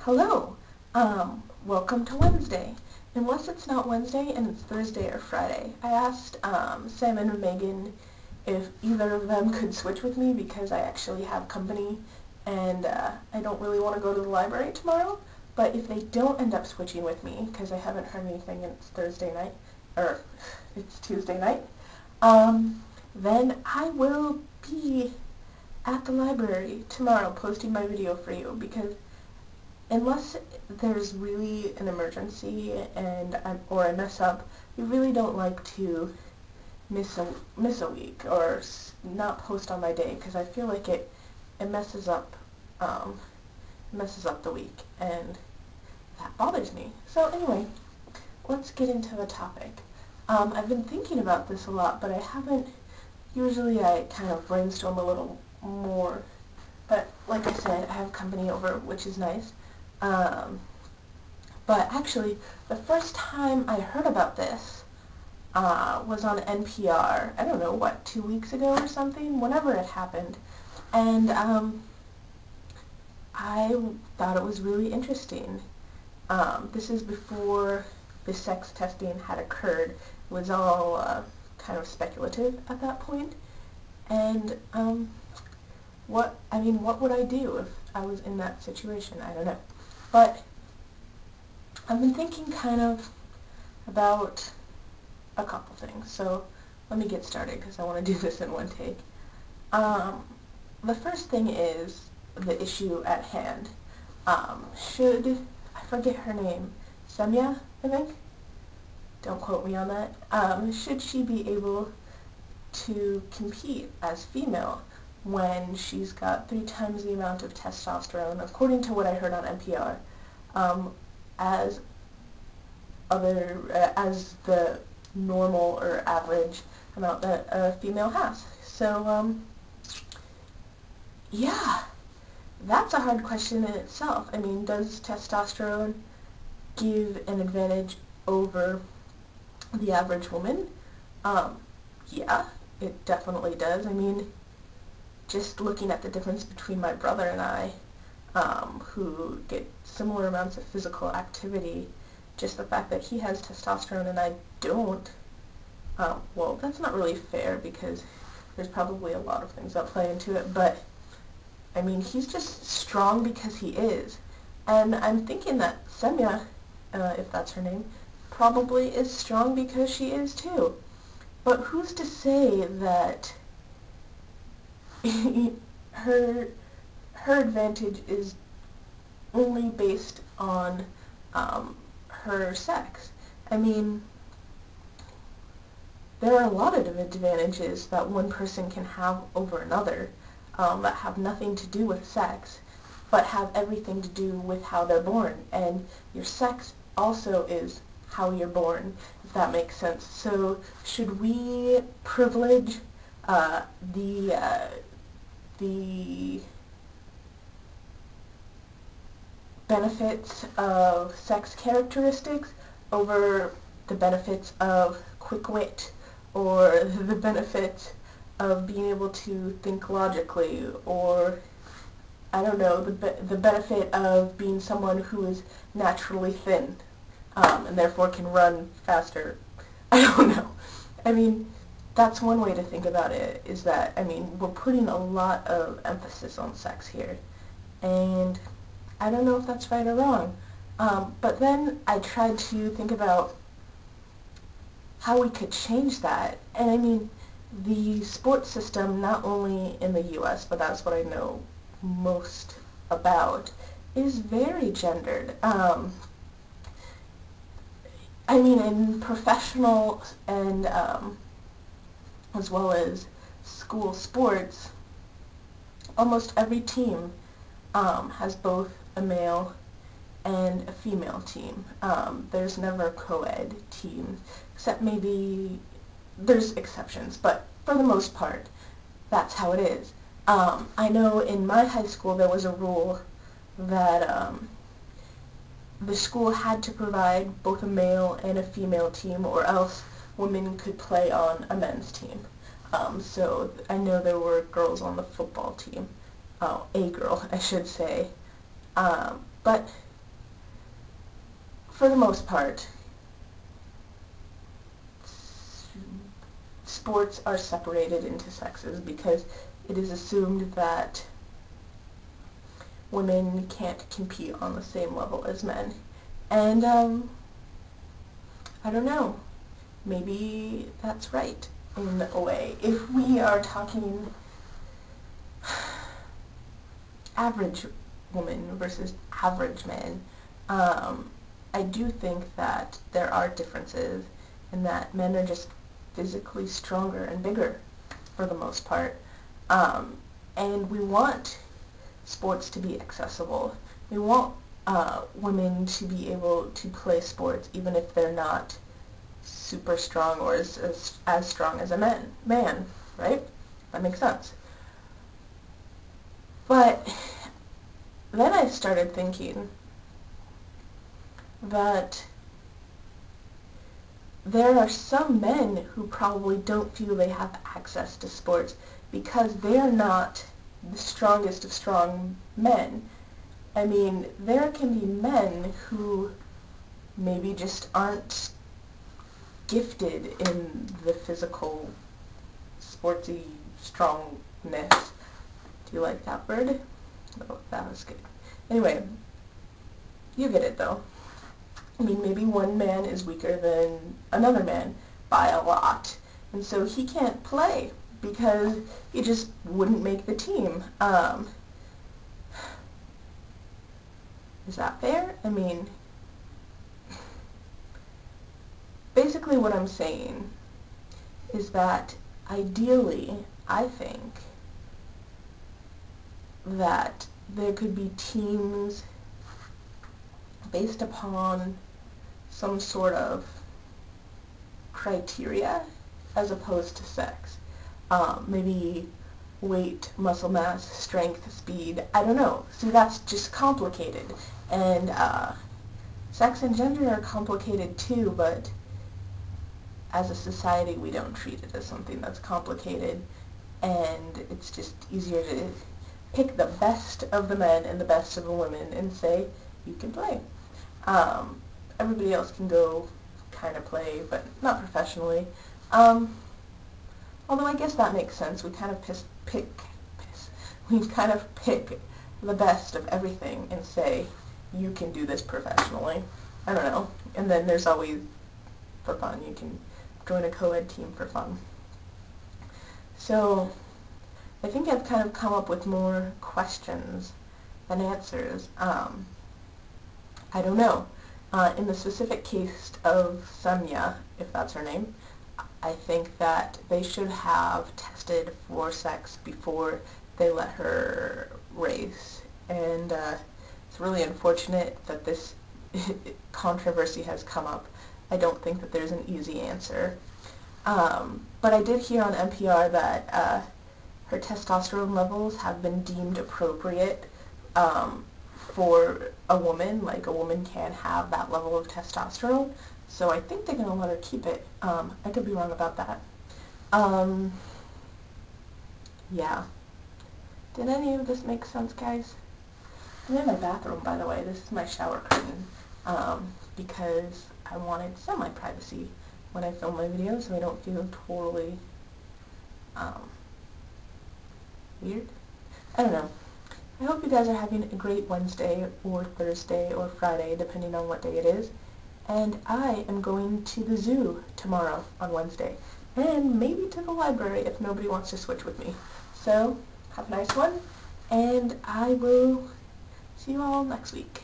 Hello. Welcome to Wednesday. Unless it's not Wednesday and it's Thursday or Friday. I asked Sam and Megan if either of them could switch with me because I actually have company and I don't really want to go to the library tomorrow. But if they don't end up switching with me, because I haven't heard anything and it's Thursday night, or it's Tuesday night, then I will be at the library tomorrow posting my video for you because unless there's really an emergency or I mess up, you really don't like to miss a week or not post on my day because I feel like it messes up the week and that bothers me. So anyway, let's get into the topic. I've been thinking about this a lot, but I haven't. Usually I kind of brainstorm a little more, but like I said, I have company over, which is nice. But actually, the first time I heard about this was on NPR, I don't know, 2 weeks ago or something, whenever it happened. And I thought it was really interesting. This is before the sex testing had occurred. It was all kind of speculative at that point. And what would I do if I was in that situation? I don't know. But I've been thinking kind of about a couple things, so let me get started because I want to do this in one take. The first thing is the issue at hand. I forget her name, Semya, I think? Don't quote me on that. Should she be able to compete as female when she's got 3 times the amount of testosterone, according to what I heard on NPR, as the normal or average amount that a female has. So, yeah, that's a hard question in itself. I mean, does testosterone give an advantage over the average woman? Yeah, it definitely does. I mean, just looking at the difference between my brother and I, who get similar amounts of physical activity, just the fact that he has testosterone and I don't, well, that's not really fair because there's probably a lot of things that play into it, but, I mean, he's just strong because he is. And I'm thinking that Semya, if that's her name, probably is strong because she is too. But who's to say that her advantage is only based on her sex? I mean, there are a lot of advantages that one person can have over another that have nothing to do with sex, but have everything to do with how they're born. And your sex also is how you're born, if that makes sense. So should we privilege the benefits of sex characteristics over the benefits of quick wit or the benefits of being able to think logically, or I don't know, the benefit of being someone who is naturally thin and therefore can run faster? I don't know. I mean, that's one way to think about it, is that, I mean, we're putting a lot of emphasis on sex here, and I don't know if that's right or wrong. But then I tried to think about how we could change that, and I mean, the sports system, not only in the U.S., but that's what I know most about, is very gendered. I mean, in professional and as well as school sports, almost every team has both a male and a female team. There's never a co-ed team, except maybe there's exceptions, but for the most part, that's how it is. I know in my high school there was a rule that the school had to provide both a male and a female team, or else women could play on a men's team. So I know there were girls on the football team, a girl, I should say. But for the most part, sports are separated into sexes because it is assumed that women can't compete on the same level as men. And, I don't know, maybe that's right in a way. If we are talking average woman versus average man, I do think that there are differences and that men are just physically stronger and bigger for the most part. And we want sports to be accessible. We want women to be able to play sports even if they're not super strong or as strong as a man, right? That makes sense. But then I started thinking that there are some men who probably don't feel they have access to sports because they're not the strongest of strong men. I mean, there can be men who maybe just aren't gifted in the physical, sportsy strongness. Do you like that word? Oh, that was good. Anyway, you get it though. I mean, maybe one man is weaker than another man by a lot, and so he can't play because he just wouldn't make the team. Is that fair? I mean, basically what I'm saying is that ideally, I think that there could be teams based upon some sort of criteria as opposed to sex. Maybe weight, muscle mass, strength, speed, I don't know. See, that's just complicated. And sex and gender are complicated too, but as a society we don't treat it as something that's complicated, and it's just easier to pick the best of the men and the best of the women and say, you can play. Everybody else can go kind of play, but not professionally. Although I guess that makes sense. We kind of pick the best of everything and say, you can do this professionally. I don't know. And then there's always, for fun, you can join a co-ed team for fun. So I think I've kind of come up with more questions than answers. I don't know. In the specific case of Sonia, if that's her name, I think that they should have tested for sex before they let her race. And it's really unfortunate that this controversy has come up. I don't think that there's an easy answer. But I did hear on NPR that her testosterone levels have been deemed appropriate for a woman. Like, a woman can have that level of testosterone. So I think they're going to let her keep it. I could be wrong about that. Yeah. Did any of this make sense, guys? I'm in my bathroom, by the way. This is my shower curtain. Because I wanted semi-privacy when I film my videos so I don't feel totally weird. I don't know. I hope you guys are having a great Wednesday or Thursday or Friday, depending on what day it is. And I am going to the zoo tomorrow on Wednesday. And maybe to the library if nobody wants to switch with me. So, have a nice one, and I will see you all next week.